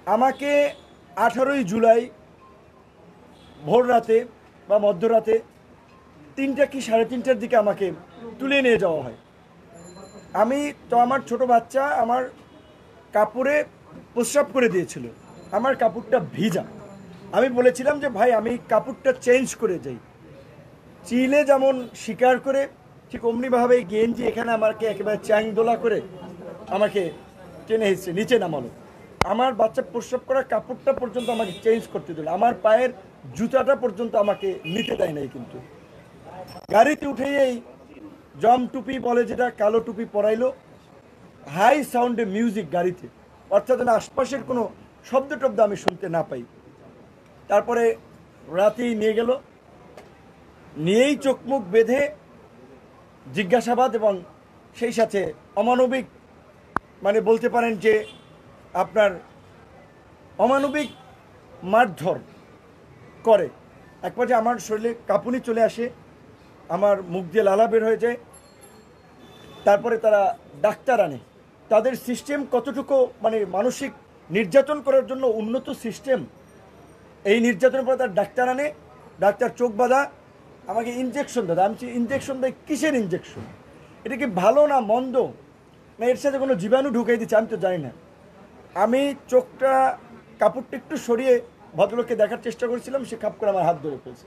আমাকে 18ই জুলাই ভোর রাতে বা মধ্যরাতে 3টা কি 3:30টার দিকে আমাকে তুলে নিয়ে যাওয়া হয়। আমি তো আমার ছোট বাচ্চা আমার কাপড়ে প্রস্রাব করে দিয়েছিল, আমার কাপড়টা ভিজা। আমি বলেছিলাম যে ভাই আমি কাপড়টা চেঞ্জ করে যাই। চিলে যেমন শিকার করে ঠিক অমনিভাবে গেঞ্জি এখানে আমাকে একেবারে চ্যাংদোলা করে আমাকে টেনে হেসছে নিচে নামালো। আমার বাচ্চা প্রস্রাব করা কাপড়টা পর্যন্ত আমাকে চেঞ্জ করতে দিল, আমার পায়ের জুতাটা পর্যন্ত আমাকে নিতে দেয় নাই। কিন্তু গাড়িতে উঠেই এই জম টুপি বলে যেটা, কালো টুপি পরাইলো, হাই সাউন্ডে মিউজিক গাড়িতে, অর্থাৎ আশপাশের কোনো শব্দ টব্দ আমি শুনতে না পাই। তারপরে রাতেই নিয়ে গেল, নিয়েই চোখ মুখ বেঁধে জিজ্ঞাসাবাদ এবং সেই সাথে অমানবিক, মানে বলতে পারেন যে আপনার অমানবিক মারধর করে। এক পর্যায়ে আমার শরীরে কাঁপুনি চলে আসে, আমার মুখ দিয়ে লালা বের হয়ে যায়। তারপরে তারা ডাক্তার আনে, তাদের সিস্টেম কতটুকু মানে মানসিক নির্যাতন করার জন্য উন্নত সিস্টেম। এই নির্যাতনের পরে তার ডাক্তার আনে, ডাক্তার চোখ বাঁধা আমাকে ইনজেকশন দেয়। আমি ইনজেকশন দেয় কিসের ইনজেকশন, এটা কি ভালো না মন্দ, না এর সাথে কোনো জীবাণু ঢুকাই দিচ্ছে, আমি তো জানি না। আমি চোখটা কাপড়টা একটু সরিয়ে ভদ্রলোককে দেখার চেষ্টা করেছিলাম, সে খাপ করে আমার হাত ধরে ফেলছে।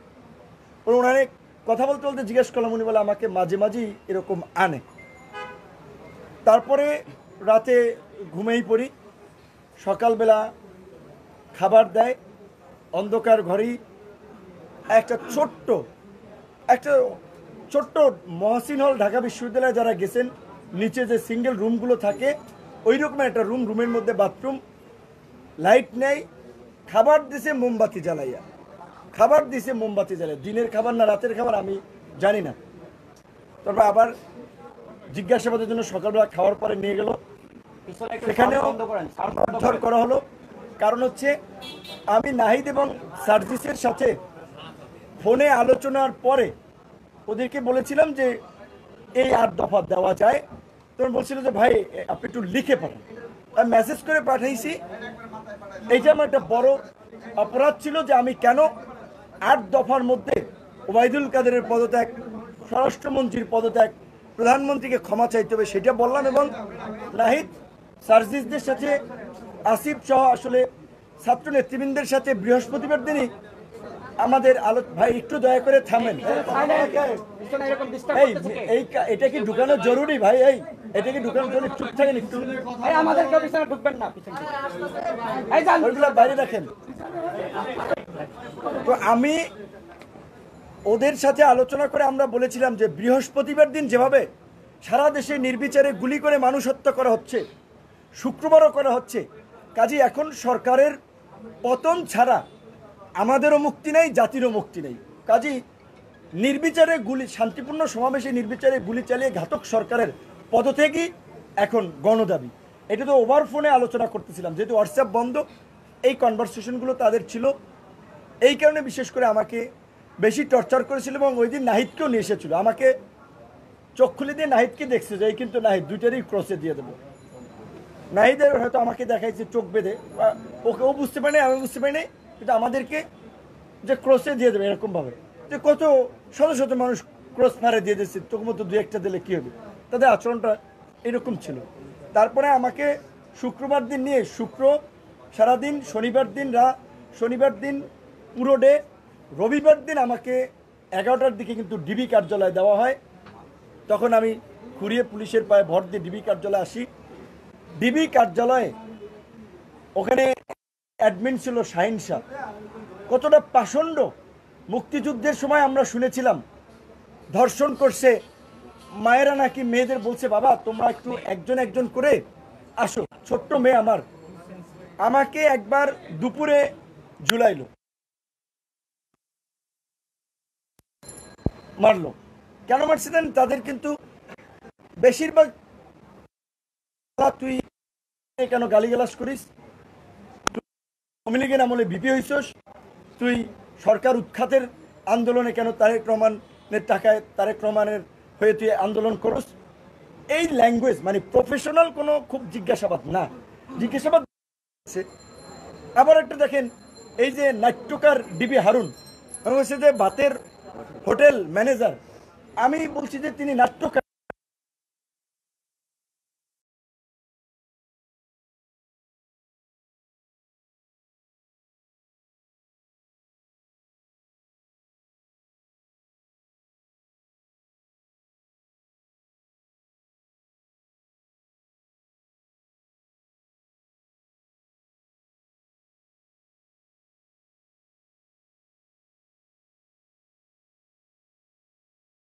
ওনারে কথা বলতে বলতে জিজ্ঞেস করলাম, উনি বলে আমাকে মাঝে মাঝেই এরকম আনে। তারপরে রাতে ঘুমেই পড়ি, সকালবেলা খাবার দেয় অন্ধকার ঘরেই। একটা ছোট্ট মহসিন হল, ঢাকা বিশ্ববিদ্যালয়ে যারা গেছেন, নিচে যে সিঙ্গেল রুমগুলো থাকে ওই রকমের একটা রুম, রুমের মধ্যে বাথরুম, লাইট নেই, খাবার দিছে মোমবাতি জ্বালাইয়া, দিনের খাবার না রাতের খাবার আমি জানি না। তারপর আবার জিজ্ঞাসাবাদের জন্য সকালবেলা খাওয়ার পরে নিয়ে গেল, সেখানেও মারধর করা হলো। কারণ হচ্ছে আমি নাহিদ এবং সার্জিসের সাথে ফোনে আলোচনার পরে ওদেরকে বলেছিলাম যে এই 8 দফা দেওয়া যায়। তখন বলছিল যে ভাই আপনি একটু লিখে পাঠান। আমি মেসেজ করে পাঠাইছি। এইটা আমার একটা বড় অপরাধ ছিল যে আমি কেন 8 দফার মধ্যে ওবায়দুল কাদেরের পদত্যাগ, স্বরাষ্ট্রমন্ত্রীর পদত্যাগ, প্রধানমন্ত্রীকে ক্ষমা চাইতে হবে সেটা বললাম। এবং নাহিদ সার্জিসদের সাথে আসিফ সহ আসলে ছাত্র নেতৃবৃন্দের সাথে বৃহস্পতিবার দিনই আমাদের ভাই একটু দয়া করে থামেন। এটা কি ঢুকানো জরুরি ভাই? এটা কি ঢুকানো জরুরি? চুপ থাকেন একটু, বাইরে রাখেন। তো আমি ওদের সাথে আলোচনা করে আমরা বলেছিলাম যে বৃহস্পতিবার দিন যেভাবে সারা দেশে নির্বিচারে গুলি করে মানুষ হত্যা করা হচ্ছে, শুক্রবারও করা হচ্ছে, কাজে এখন সরকারের পতন ছাড়া আমাদেরও মুক্তি নেই, জাতিরও মুক্তি নেই। কাজেই নির্বিচারে শান্তিপূর্ণ সমাবেশে নির্বিচারে গুলি চালিয়ে ঘাতক সরকারের পদত্যাগই এখন গণদাবি। এটা তো ওভার ফোনে আলোচনা করতেছিলাম, যেহেতু হোয়াটসঅ্যাপ বন্ধ, এই কনভারসেশনগুলো তাদের ছিল। এই কারণে বিশেষ করে আমাকে বেশি টর্চার করেছিল। এবং ওই দিন নাহিদকেও নিয়ে এসেছিল, আমাকে চোখ খুলে দিয়ে নাহিদকে দেখছে যে এই কিন্তু নাহিদ, দুইটারই ক্রসে দিয়ে দেবো। নাহিদের হয়তো আমাকে দেখাইছে চোখ বেঁধে, ওকে ও বুঝতে পারেনি, আমি বুঝতে পারিনি, কিন্তু আমাদেরকে যে ক্রসে দিয়ে দেবে এরকমভাবে, যে কত শত শত মানুষ ক্রস ফায়ারে দিয়ে দিচ্ছে, চোখ মতো দু একটা দিলে কী হবে, তাদের আচরণটা এরকম ছিল। তারপরে আমাকে শুক্রবার দিন নিয়ে সারাদিন, শনিবার দিন পুরো ডে, রবিবার দিন আমাকে 11টার দিকে কিন্তু ডিবি কার্যালয়ে দেওয়া হয়। তখন আমি খুঁড়িয়ে পুলিশের পায়ে ভর দিয়ে ডিবি কার্যালয়ে আসি। ডিবি কার্যালয়ে ওখানে অ্যাডমিন ছিল শাহিন শাহ। কতটা পাষণ্ড! মুক্তিযুদ্ধের সময় আমরা শুনেছিলাম ধর্ষণ করছে, মায়েরা নাকি মেয়েদের বলছে বাবা তোমরা একটু একজন একজন করে আসো, ছোট্ট মেয়ে আমার। আমাকে একবার দুপুরে ঝুলাইলো, মারলো। কেন মারছিলেন? তাদের কিন্তু বেশিরভাগ, তুই কেন গালিগালাজ করিস, আওয়ামী লীগের আমলে বিপি হইছস, তুই সরকার উৎখাতের আন্দোলনে কেন তারেক রহমানের টাকায় তারেক রহমানের হয়ে তুই আন্দোলন করস। এই ল্যাঙ্গুয়েজ মানে প্রফেশনাল কোনো খুব জিজ্ঞাসাবাদ না, জিজ্ঞাসাবাদ আবার একটা দেখেন, এই যে নাট্যকার ডিবি হারুন, আমি বলছি যে বাতের হোটেল ম্যানেজার, আমি বলছি যে তিনি নাট্যকার।